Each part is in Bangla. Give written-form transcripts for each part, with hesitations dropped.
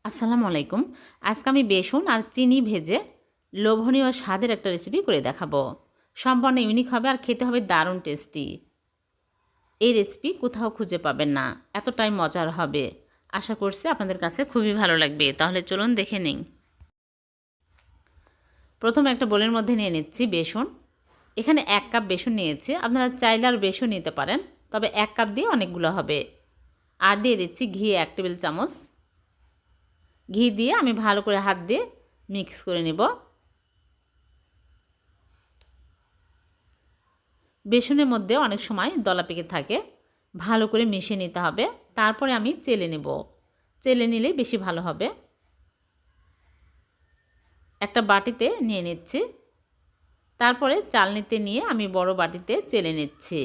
আসসালামু আলাইকুম। আজকে আমি বেসন আর চিনি ভেজে লোভনীয় স্বাদের একটা রেসিপি করে দেখাবো। সম্পূর্ণ ইউনিক হবে আর খেতে হবে দারুণ টেস্টি। এই রেসিপি কোথাও খুঁজে পাবেন না, এতটাই মজার হবে। আশা করছি আপনাদের কাছে খুবই ভালো লাগবে। তাহলে চলুন দেখে নিন। প্রথমে একটা বোলের মধ্যে নিয়ে নিচ্ছি বেসন। এখানে 1 কাপ বেসন নিয়েছি, আপনারা চাইলে আর বেসন নিতে পারেন, তবে 1 কাপ দিয়ে অনেকগুলো হবে। আর দিয়ে দিচ্ছি ঘি 1 টেবিল চামচ। ঘি দিয়ে আমি ভালো করে হাত দিয়ে মিক্স করে নেব। বেসনের মধ্যে অনেক সময় দলা পেকে থাকে, ভালো করে মিশিয়ে নিতে হবে। তারপরে আমি চেলে নেব, চেলে নিলেই বেশি ভালো হবে। একটা বাটিতে নিয়ে নিচ্ছি, তারপরে চালনিতে নিয়ে আমি বড় বাটিতে চেলে নিচ্ছি।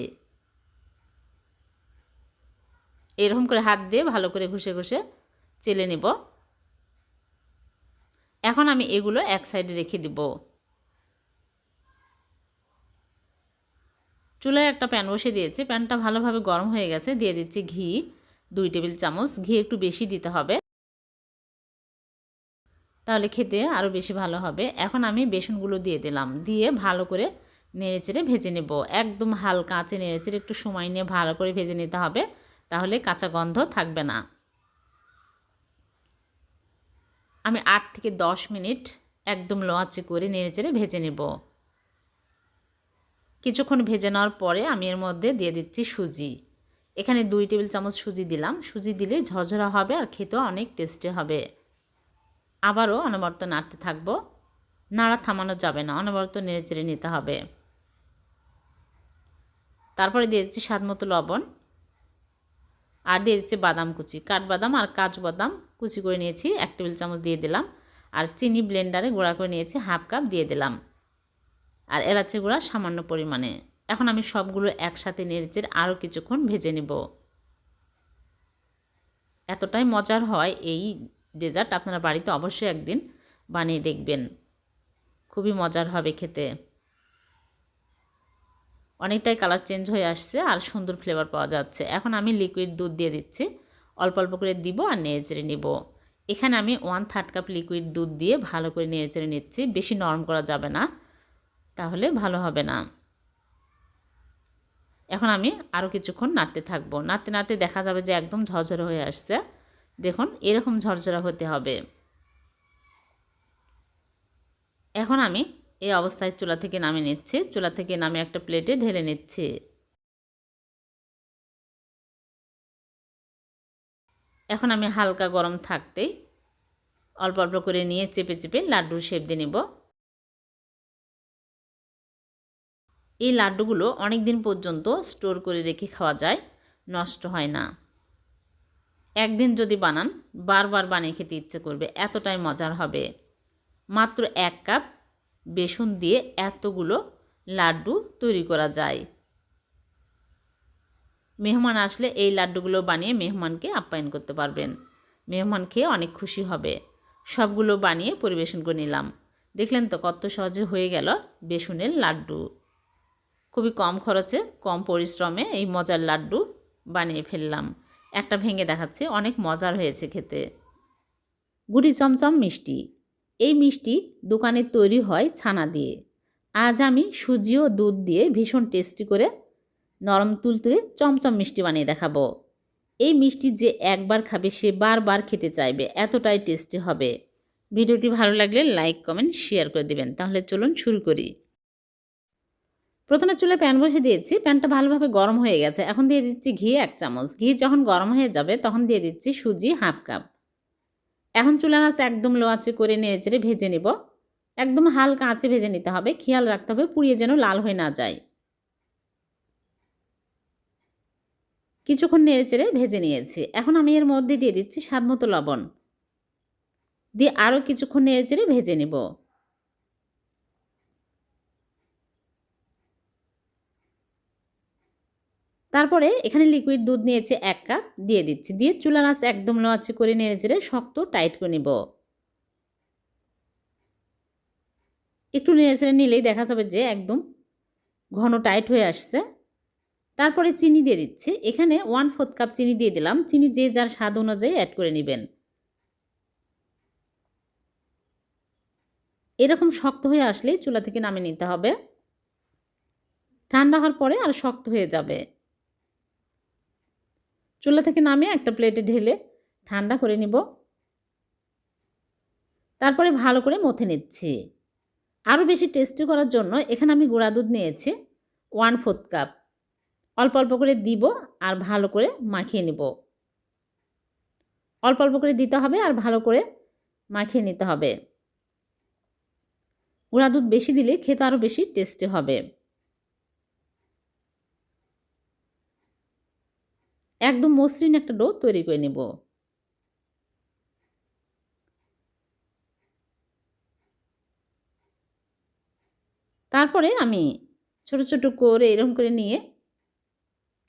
এরকম করে হাত দিয়ে ভালো করে ঘষে ঘষে চেলে নেব। এখন আমি এগুলো এক সাইডে রেখে দিব। চুলায় একটা প্যান বসিয়ে দিয়েছি, প্যানটা ভালোভাবে গরম হয়ে গেছে। দিয়ে দিচ্ছি ঘি 2 টেবিল চামচ। ঘি একটু বেশি দিতে হবে, তাহলে খেতে আরও বেশি ভালো হবে। এখন আমি বেসনগুলো দিয়ে দিলাম, দিয়ে ভালো করে নেড়েচেড়ে ভেজে নেব। একদম হালকা আঁচে নেড়েচেড়ে একটু সময় নিয়ে ভালো করে ভেজে নিতে হবে, তাহলে কাঁচা গন্ধ থাকবে না। আমি 8 থেকে 10 মিনিট একদম লো আঁচে করে নেড়েচেড়ে ভেজে নেব। কিছুক্ষণ ভেজে নেওয়ার পরে আমি এর মধ্যে দিয়ে দিচ্ছি সুজি। এখানে 2 টেবিল চামচ সুজি দিলাম। সুজি দিলে ঝরঝরা হবে আর খেতেও অনেক টেস্টি হবে। আবারও অনবরত নাড়তে থাকবো, নাড়া থামানো যাবে না, অনবরত নেড়েচেড়ে নিতে হবে। তারপরে দিয়ে দিচ্ছি স্বাদমতো লবণ, আর দিয়ে দিচ্ছি বাদাম কুচি। কাঠবাদাম আর কাজু বাদাম কুচি করে নিয়েছি 1 টেবিল চামচ দিয়ে দিলাম। আর চিনি ব্লেন্ডারে গুঁড়া করে নিয়েছি 1/2 কাপ দিয়ে দিলাম। আর এলাচের গুঁড়া সামান্য পরিমাণে। এখন আমি সবগুলো একসাথে নেড়েচেড়ে আরও কিছুক্ষণ ভেজে নেব। এতটাই মজার হয় এই ডেজার্ট, আপনারা বাড়িতে অবশ্যই একদিন বানিয়ে দেখবেন, খুবই মজার হবে খেতে। অনেকটাই কালার চেঞ্জ হয়ে আসছে আর সুন্দর ফ্লেভার পাওয়া যাচ্ছে। এখন আমি লিকুইড দুধ দিয়ে দিচ্ছি, অল্প অল্প করে দিব আর নেড়েচেড়ে নেব। এখানে আমি 1/3 কাপ লিকুইড দুধ দিয়ে ভালো করে নেড়েচেড়ে নিচ্ছি। বেশি নরম করা যাবে না, তাহলে ভালো হবে না। এখন আমি আরও কিছুক্ষণ নাড়তে থাকবো। নাড়তে নাড়তে দেখা যাবে যে একদম ঝরঝরে হয়ে আসছে। দেখুন এরকম ঝরঝরা হতে হবে। এখন আমি এই অবস্থায় চুলা থেকে নামিয়ে নিচ্ছি। চুলা থেকে নামিয়ে একটা প্লেটে ঢেলে নিচ্ছি। এখন আমি হালকা গরম থাকতেই অল্প অল্প করে নিয়ে চেপে চেপে লাড্ডুর শেপ দিয়ে নেব। এই লাড্ডুগুলো অনেক দিন পর্যন্ত স্টোর করে রেখে খাওয়া যায়, নষ্ট হয় না। একদিন যদি বানান বারবার বানিয়ে খেতে ইচ্ছে করবে, এতটাই মজার হবে। মাত্র 1 কাপ বেসন দিয়ে এতগুলো লাড্ডু তৈরি করা যায়। মেহমান আসলে এই লাড্ডুগুলো বানিয়ে মেহমানকে আপ্যায়ন করতে পারবেন। মেহমান খেয়ে অনেক খুশি হবে। সবগুলো বানিয়ে পরিবেশন করে নিলাম। দেখলেন তো কত সহজে হয়ে গেল বেসনের লাড্ডু। খুবই কম খরচে কম পরিশ্রমে এই মজার লাড্ডু বানিয়ে ফেললাম। একটা ভেঙে দেখাচ্ছি, অনেক মজার হয়েছে খেতে। গুড়ি চমচম মিষ্টি। এই মিষ্টি দোকানে তৈরি হয় ছানা দিয়ে। আজ আমি সুজি ও দুধ দিয়ে ভীষণ টেস্টি করে নরম তুলতুলে চমচম মিষ্টি বানিয়ে দেখাবো। এই মিষ্টি যে একবার খাবে সে বারবার খেতে চাইবে, এতটাই টেস্টি হবে। ভিডিওটি ভালো লাগলে লাইক কমেন্ট শেয়ার করে দেবেন। তাহলে চলুন শুরু করি। প্রথমে চুলায় প্যান বসিয়ে দিয়েছি, প্যানটা ভালোভাবে গরম হয়ে গেছে। এখন দিয়ে দিচ্ছি ঘি 1 চামচ। ঘি যখন গরম হয়ে যাবে তখন দিয়ে দিচ্ছি সুজি 1/2 কাপ। এখন চুলার আঁচ একদম লো আঁচে করে নেড়েচেড়ে ভেজে নেব। একদম হালকা আঁচে ভেজে নিতে হবে, খেয়াল রাখতে হবে পুড়িয়ে যেন লাল হয়ে না যায়। কিছুক্ষণ নেড়েচেড়ে ভেজে নিয়েছি। এখন আমি এর মধ্যে দিয়ে দিচ্ছি স্বাদমতো লবণ, দিয়ে আরও কিছুক্ষণ নেড়েচেড়ে ভেজে নেব। তারপরে এখানে লিকুইড দুধ নিয়েছি 1 কাপ, দিয়ে দিচ্ছি। দিয়ে চুলার আঁচ একদম লো আঁচে করে নেড়েচেড়ে শক্ত টাইট করে নেব। একটু নেড়েচেড়ে নিলেই দেখা যাবে যে একদম ঘন টাইট হয়ে আসছে। তারপরে চিনি দিয়ে দিচ্ছি। এখানে 1/4 কাপ চিনি দিয়ে দিলাম। চিনি যে যার স্বাদ অনুযায়ী অ্যাড করে নেবেন। এরকম শক্ত হয়ে আসলেই চুলা থেকে নামিয়ে নিতে হবে। ঠান্ডা হওয়ার পরে আর শক্ত হয়ে যাবে। চুলা থেকে নামিয়ে একটা প্লেটে ঢেলে ঠান্ডা করে নিব। তারপরে ভালো করে মথে নিচ্ছি। আরও বেশি টেস্টি করার জন্য এখানে আমি গুঁড়া দুধ নিয়েছি 1/4 কাপ। অল্প অল্প করে দিব আর ভালো করে মাখিয়ে নিব। অল্প অল্প করে দিতে হবে আর ভালো করে মাখিয়ে নিতে হবে। গুঁড়া দুধ বেশি দিলে খেতে আরও বেশি টেস্টি হবে। একদম মসৃণ একটা ডো তৈরি করে নেব। তারপরে আমি ছোট ছোট করে এরকম করে নিয়ে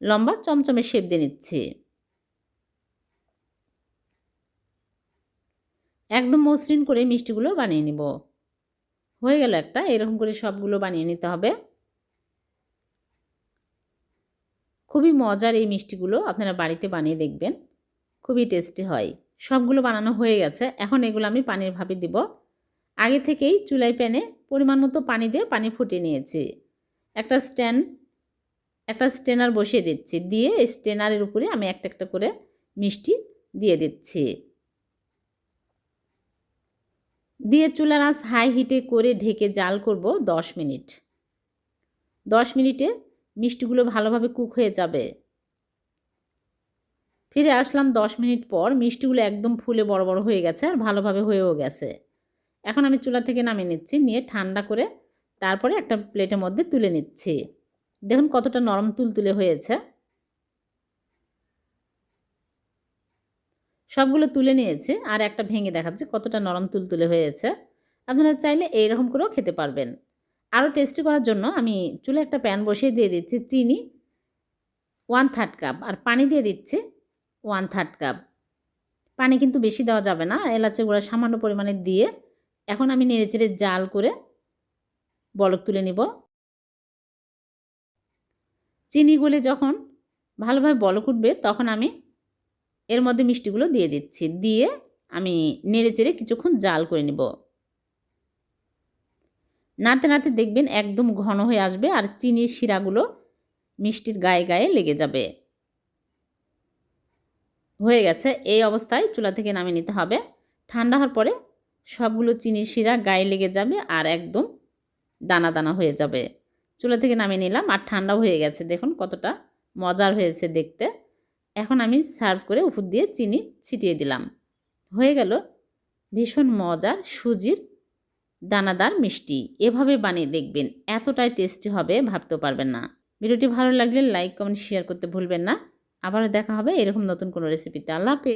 লম্বা চমচমে শেপ দিয়ে নিচ্ছি। একদম মসৃণ করে মিষ্টিগুলো বানিয়ে নিব। হয়ে গেল একটা, এরকম করে সবগুলো বানিয়ে নিতে হবে। খুবই মজার এই মিষ্টিগুলো, আপনারা বাড়িতে বানিয়ে দেখবেন, খুবই টেস্টি হয়। সবগুলো বানানো হয়ে গেছে। এখন এগুলো আমি পানির ভাপে দিব। আগে থেকেই চুলায় প্যানে পরিমাণ মতো পানি দিয়ে পানি ফুটিয়ে নিয়েছি। একটা স্ট্রেনার বসিয়ে দিচ্ছি। দিয়ে এই স্ট্রেনারের উপরে আমি একটা একটা করে মিষ্টি দিয়ে দিচ্ছি। দিয়ে চুলার আঁচ হাই হিটে করে ঢেকে জাল করব 10 মিনিট। 10 মিনিটে মিষ্টিগুলো ভালোভাবে কুক হয়ে যাবে। ফিরে আসলাম 10 মিনিট পর। মিষ্টিগুলো একদম ফুলে বড় বড় হয়ে গেছে আর ভালোভাবে হয়েও গেছে। এখন আমি চুলা থেকে নামিয়ে নিচ্ছি। নিয়ে ঠান্ডা করে তারপরে একটা প্লেটের মধ্যে তুলে নিচ্ছি। দেখুন কতটা নরম তুলতুলে হয়েছে। সবগুলো তুলে নিয়েছি আর একটা ভেঙে দেখাচ্ছি কতটা নরম তুলতুলে হয়েছে। আপনারা চাইলে এইরকম করেও খেতে পারবেন। আরও টেস্টি করার জন্য আমি চুলে একটা প্যান বসিয়ে দিয়ে দিচ্ছি চিনি 1/3 কাপ আর পানি দিয়ে দিচ্ছি 1/3 কাপ। পানি কিন্তু বেশি দেওয়া যাবে না, এলাচের গুঁড়া সামান্য পরিমাণে দিয়ে এখন আমি নেড়েচেড়ে জাল করে বলক তুলে নিব। চিনি গলে যখন ভালোভাবে বলক উঠবে তখন আমি এর মধ্যে মিষ্টিগুলো দিয়ে দিচ্ছি। দিয়ে আমি নেড়েচেড়ে কিছুক্ষণ জাল করে নিব। নাড়তে নাড়তে দেখবেন একদম ঘন হয়ে আসবে আর চিনির শিরাগুলো মিষ্টির গায়ে গায়ে লেগে যাবে। হয়ে গেছে। এই অবস্থায় চুলা থেকে নামিয়ে নিতে হবে। ঠান্ডা হওয়ার পরে সবগুলো চিনির শিরা গায়ে লেগে যাবে আর একদম দানা দানা হয়ে যাবে। চুলা থেকে নামিয়ে নিলাম আর ঠান্ডা হয়ে গেছে। দেখুন কতটা মজার হয়েছে দেখতে। এখন আমি সার্ভ করে উপর দিয়ে চিনি ছিটিয়ে দিলাম। হয়ে গেল ভীষণ মজার সুজির দানাদার মিষ্টি। এভাবে বানিয়ে দেখবেন, এতটাই টেস্টি হবে ভাবতেও পারবেন না। ভিডিওটি ভালো লাগলে লাইক কমেন্ট শেয়ার করতে ভুলবেন না। আবারও দেখা হবে এরকম নতুন কোনো রেসিপিতে। আল্লাহ হাফেজ।